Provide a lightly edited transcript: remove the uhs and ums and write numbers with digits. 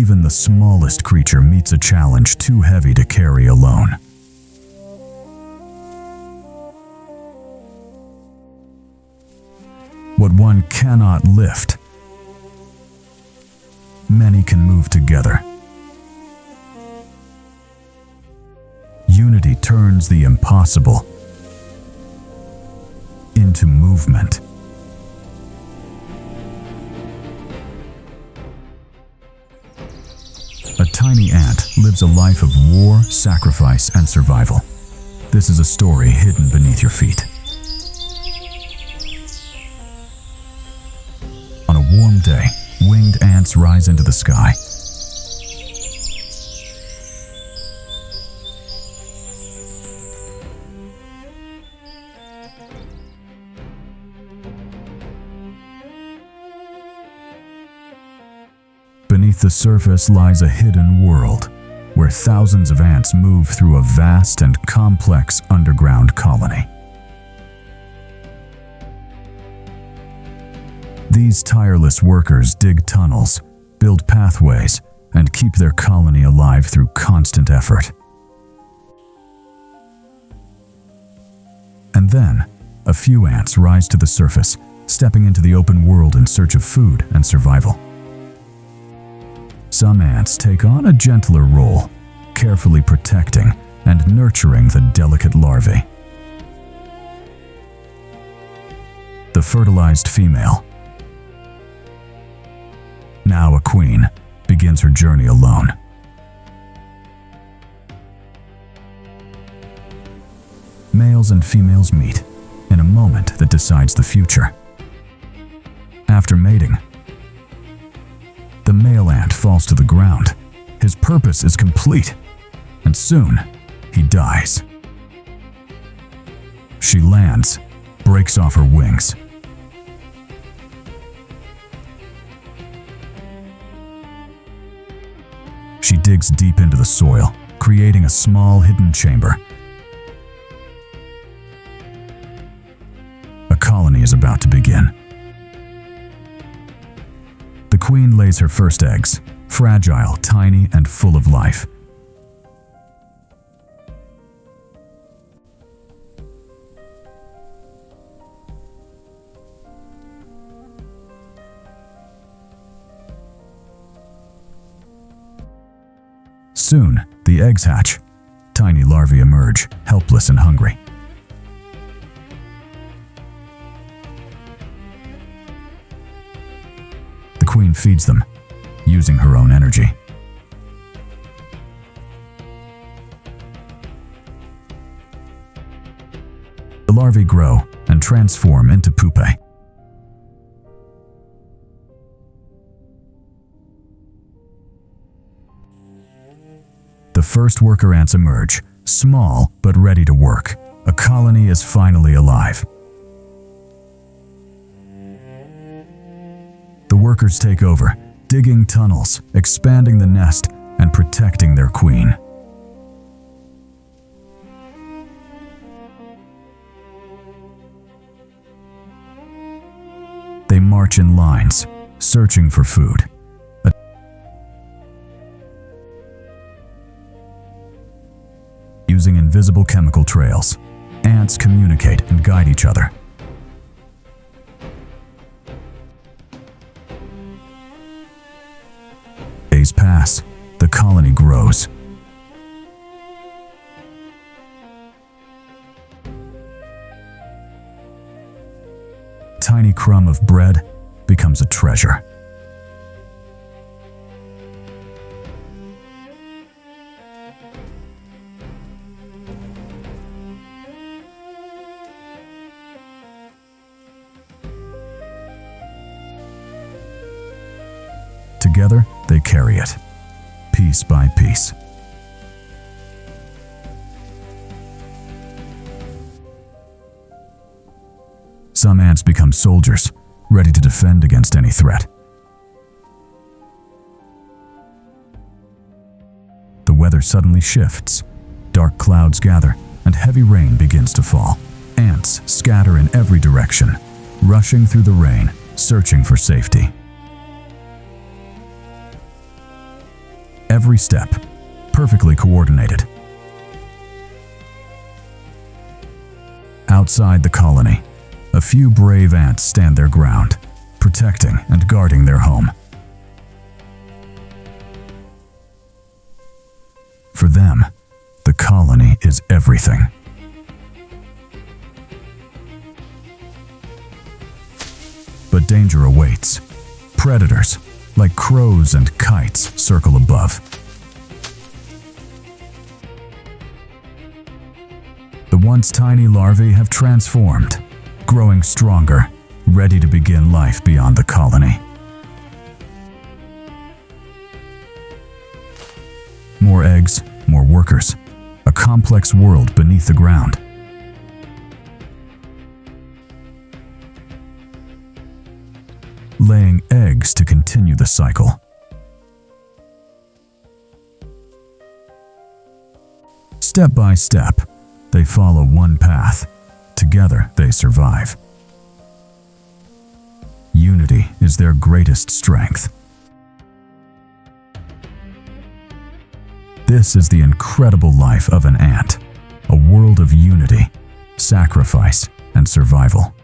Even the smallest creature meets a challenge too heavy to carry alone. What one cannot lift, many can move together. Unity turns the impossible into movement. A tiny ant lives a life of war, sacrifice, and survival. This is a story hidden beneath your feet. On a warm day, winged ants rise into the sky. Beneath the surface lies a hidden world, where thousands of ants move through a vast and complex underground colony. These tireless workers dig tunnels, build pathways, and keep their colony alive through constant effort. And then, a few ants rise to the surface, stepping into the open world in search of food and survival. Some ants take on a gentler role, carefully protecting and nurturing the delicate larvae. The fertilized female, now a queen, begins her journey alone. Males and females meet in a moment that decides the future. After mating, the male ant falls to the ground. His purpose is complete, and soon he dies. She lands, breaks off her wings. She digs deep into the soil, creating a small hidden chamber. A colony is about to begin. The queen lays her first eggs, fragile, tiny, and full of life. Soon, the eggs hatch. Tiny larvae emerge, helpless and hungry. The queen feeds them, using her own energy. The larvae grow and transform into pupae. The first worker ants emerge, small but ready to work. A colony is finally alive. The workers take over, digging tunnels, expanding the nest, and protecting their queen. They march in lines, searching for food. Using invisible chemical trails, ants communicate and guide each other. Days pass, the colony grows. A tiny crumb of bread becomes a treasure. Together, they carry it, piece by piece. Some ants become soldiers, ready to defend against any threat. The weather suddenly shifts. Dark clouds gather, and heavy rain begins to fall. Ants scatter in every direction, rushing through the rain, searching for safety. every step, perfectly coordinated. Outside the colony, a few brave ants stand their ground, protecting and guarding their home. For them, the colony is everything. But danger awaits. Predators, like crows and kites, circle above. The once tiny larvae have transformed, growing stronger, ready to begin life beyond the colony. More eggs, more workers, a complex world beneath the ground. Laying eggs to continue the cycle. Step by step, they follow one path. Together, they survive. Unity is their greatest strength. This is the incredible life of an ant, a world of unity, sacrifice, and survival.